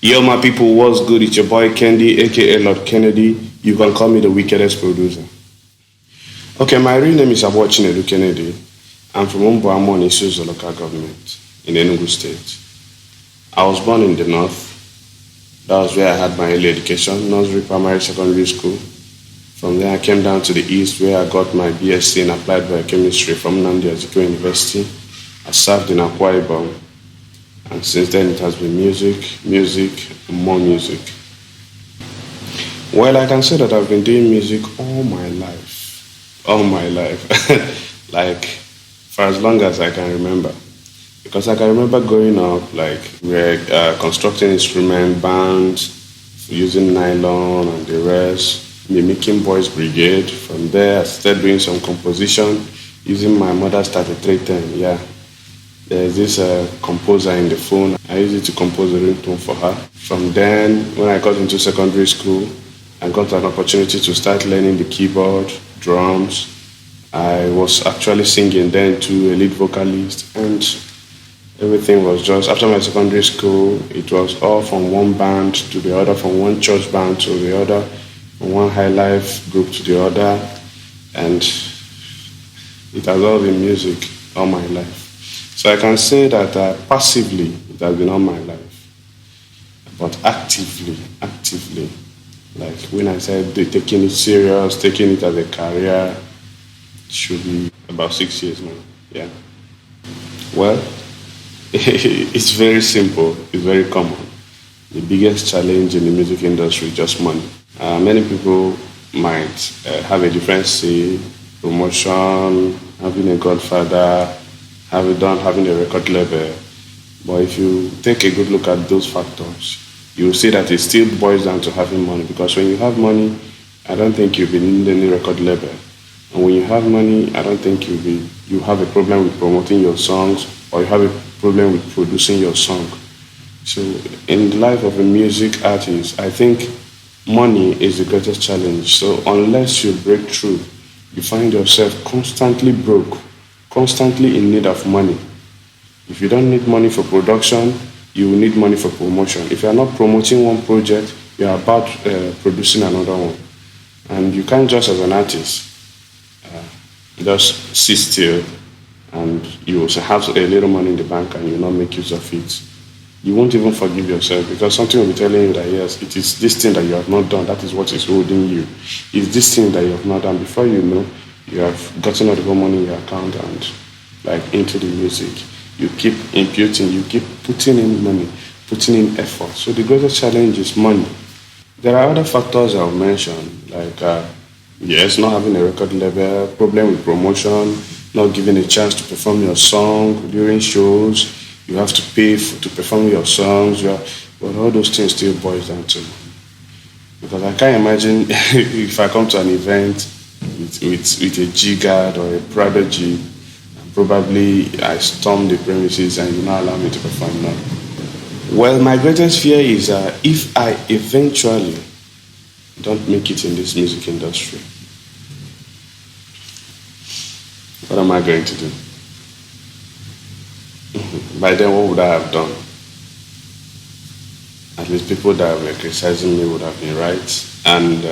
Yo, my people, what's good? It's your boy Kendy, aka Lord Kennedy. You can call me the wickedest producer. Okay, my real name is Chinedu Kennedy. I'm from Umbuamo, Isuzu local government in Enugu State. I was born in the north. That was where I had my early education, nursery, primary, secondary school. From there, I came down to the east where I got my BSc in Applied Biochemistry from Nnamdi Azikiwe University. I served in Akwa Ibom. And since then, it has been music, and more music. Well, I can say that I've been doing music all my life. All my life. Like, for as long as I can remember. Because I can remember growing up, like, we're constructing instrument bands, using nylon and the rest, mimicking Boys Brigade. From there, I started doing some composition using my mother's 3310, yeah. There's this composer in the phone. I used it to compose a ringtone for her. From then, when I got into secondary school, I got an opportunity to start learning the keyboard, drums. I was actually singing then to a lead vocalist, and everything was just, after my secondary school, it was all from one band to the other, from one church band to the other, from one high life group to the other, and it has all been music all my life. So I can say that passively it has been all my life, but actively, like when I said taking it serious, taking it as a career, it should be about 6 years now. Yeah. Well, it's very simple. It's very common. The biggest challenge in the music industry is just money. Many people might have a different say, promotion, having a godfather, having a record label. But if you take a good look at those factors, you will see that it still boils down to having money. Because when you have money, I don't think you'll be needing any record label. And when you have money, I don't think you have a problem with promoting your songs, or you have a problem with producing your song. So in the life of a music artist, I think money is the greatest challenge. So unless you break through, you find yourself constantly broke, constantly in need of money. If you don't need money for production, you will need money for promotion. If you are not promoting one project, you are about producing another one. And you can't just as an artist just sit still and you also have a little money in the bank and you will not make use of it. You won't even forgive yourself, because something will be telling you that yes, it is this thing that you have not done, that is what is holding you. It's this thing that you have not done. Before you know, you have gotten all the whole money in your account and like into the music. You keep imputing, you keep putting in money, putting in effort. So the greatest challenge is money. There are other factors I'll mention, like yes, not having a record label, problem with promotion, not giving a chance to perform your song during shows. You have to pay to perform your songs. But all those things still boils down to money. Because I can't imagine if I come to an event with a G guard or a private G, and probably I storm the premises and you not allow me to perform now. Well, my greatest fear is if I eventually don't make it in this music industry, what am I going to do? By then, what would I have done? At least people that were criticizing me would have been right. And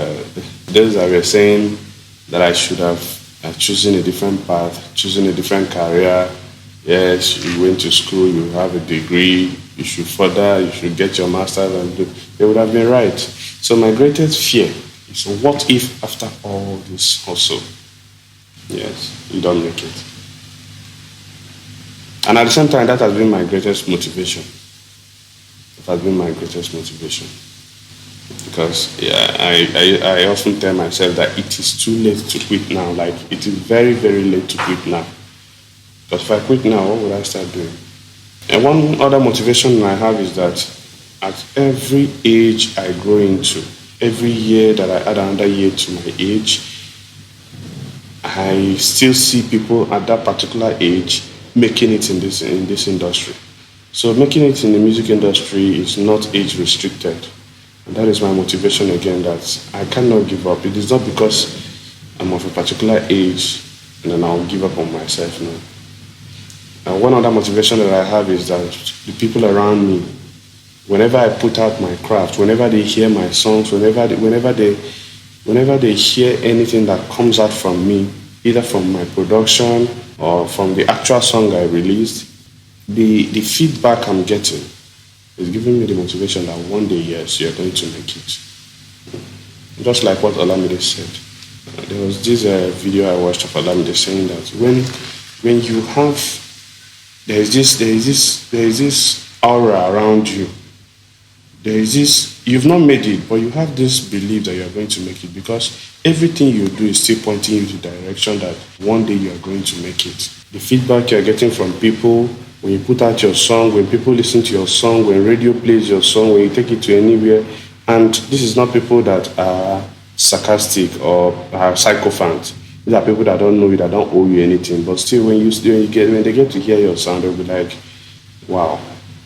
those that were saying that I should have chosen a different path, chosen a different career. Yes, you went to school, you have a degree, you should further, you should get your master's, and they would have been right. So my greatest fear is, what if after all this hustle, yes, you don't make it? And at the same time, that has been my greatest motivation. It has been my greatest motivation. Because yeah, I often tell myself that it is too late to quit now. Like, it is very, very late to quit now. Because if I quit now, what would I start doing? And one other motivation I have is that at every age I grow into, every year that I add another year to my age, I still see people at that particular age making it in this industry. So making it in the music industry is not age restricted. And that is my motivation again, that I cannot give up. It is not because I'm of a particular age and then I'll give up on myself now. And one other motivation that I have is that the people around me Whenever I put out my craft, whenever they hear my songs, whenever they hear anything that comes out from me, either from my production or from the actual song I released, the feedback I'm getting is giving me the motivation that one day, yes, you're going to make it. Just like what Olamide said. There was this video I watched of Olamide saying that when you have there is this aura around you. There is this, you've not made it, but you have this belief that you are going to make it because everything you do is still pointing you to the direction that one day you are going to make it. The feedback you're getting from people, when you put out your song, when people listen to your song, when radio plays your song, when you take it to anywhere, and this is not people that are sarcastic or are sycophants. These are people that don't know you, that don't owe you anything. But still, when they get to hear your sound, they'll be like, "Wow,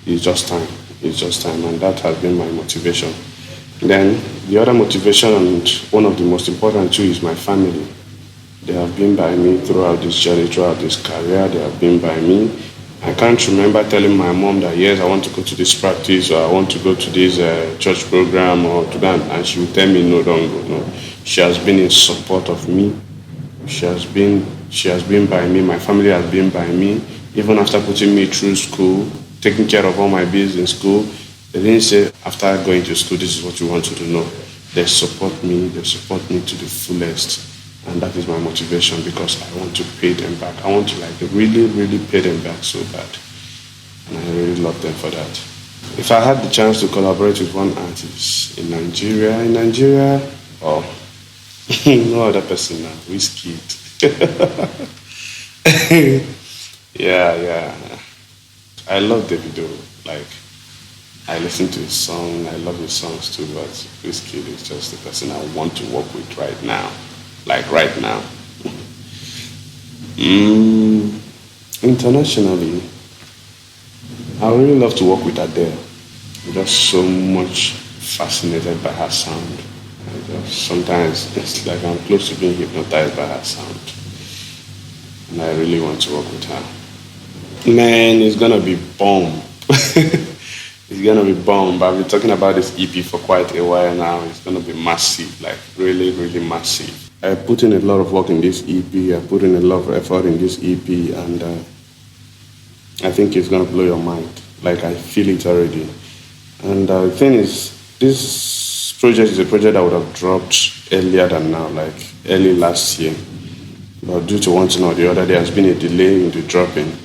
it's just time. It's just time," and that has been my motivation. Then the other motivation, and one of the most important too, is my family. They have been by me throughout this journey, throughout this career. They have been by me. I can't remember telling my mom that yes, I want to go to this practice or I want to go to this church program or to that, and she would tell me no, don't go. No, she has been in support of me. She has been by me. My family has been by me, even after putting me through school, taking care of all my bills in school. They didn't say after going to school, this is what you want to do. No, they support me. They support me to the fullest, and that is my motivation because I want to pay them back. I want to really, really pay them back so bad, and I really love them for that. If I had the chance to collaborate with one artist in Nigeria, oh, no other person now, Whiskey. Yeah. I love Davido. Like, I listen to his song. I love his songs too. But Whiskey is just the person I want to work with right now. Like right now. Internationally, I would really love to work with Adele. I'm just so much fascinated by her sound. Sometimes it's like I'm close to being hypnotized by her sound. And I really want to work with her. Man, it's gonna be bomb. It's gonna be bomb. I've been talking about this EP for quite a while now. It's gonna be massive, like really, really massive. I put in a lot of work in this EP. I put in a lot of effort in this EP, and I think it's gonna blow your mind. Like I feel it already. And the thing is, this project is a project that would have dropped earlier than now, like early last year. But due to one thing or the other, there has been a delay in the dropping.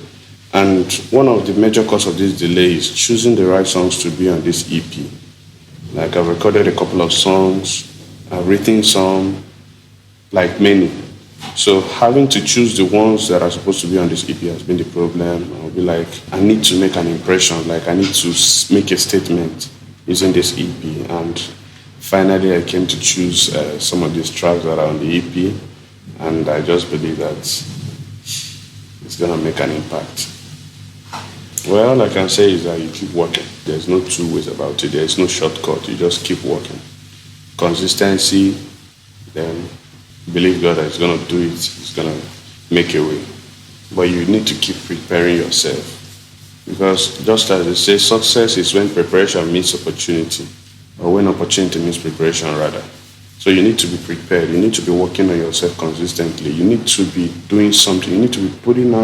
And one of the major causes of this delay is choosing the right songs to be on this EP. Like I've recorded a couple of songs, I've written some, like many. So having to choose the ones that are supposed to be on this EP has been the problem. I'll be like, I need to make an impression, like I need to make a statement using this EP. And finally I came to choose some of these tracks that are on the EP. And I just believe that it's gonna make an impact. Well, all I can say is that you keep working. There's no two ways about it. There's no shortcut. You just keep working. Consistency, then believe God that He's going to do it. He's going to make a way. But you need to keep preparing yourself. Because just as they say, success is when preparation meets opportunity. Or when opportunity meets preparation, rather. So you need to be prepared. You need to be working on yourself consistently. You need to be doing something. You need to be putting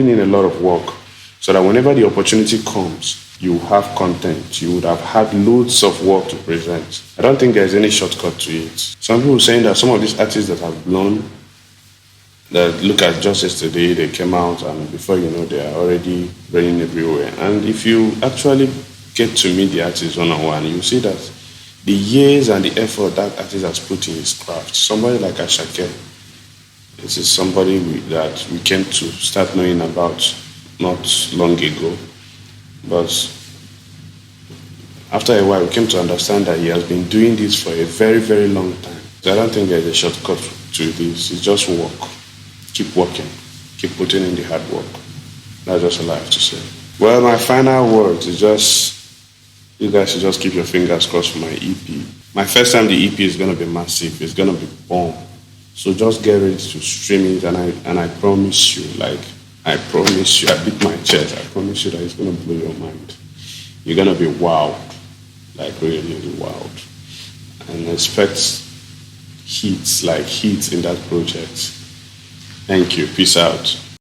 in a lot of work. So that whenever the opportunity comes, you have content. You would have had loads of work to present. I don't think there's any shortcut to it. Some people are saying that some of these artists that have blown, that look at just yesterday, they came out and before you know, they are already running everywhere. And if you actually get to meet the artist one-on-one, you see that the years and the effort that artist has put in his craft. Somebody like Ashake, this is somebody that we came to start knowing about not long ago, but after a while we came to understand that he has been doing this for a very, very long time. So I don't think there's a shortcut to this. It's just work. Keep working. Keep putting in the hard work. That's just all I have to say. Well, my final words is just, you guys should just keep your fingers crossed for my EP. My first time the EP is going to be massive. It's going to be bomb. So just get ready to stream it, and I promise you, I promise you, I beat my chest, I promise you that it's going to blow your mind. You're going to be wow. like really, really wild. And expect heat, like heat in that project. Thank you. Peace out.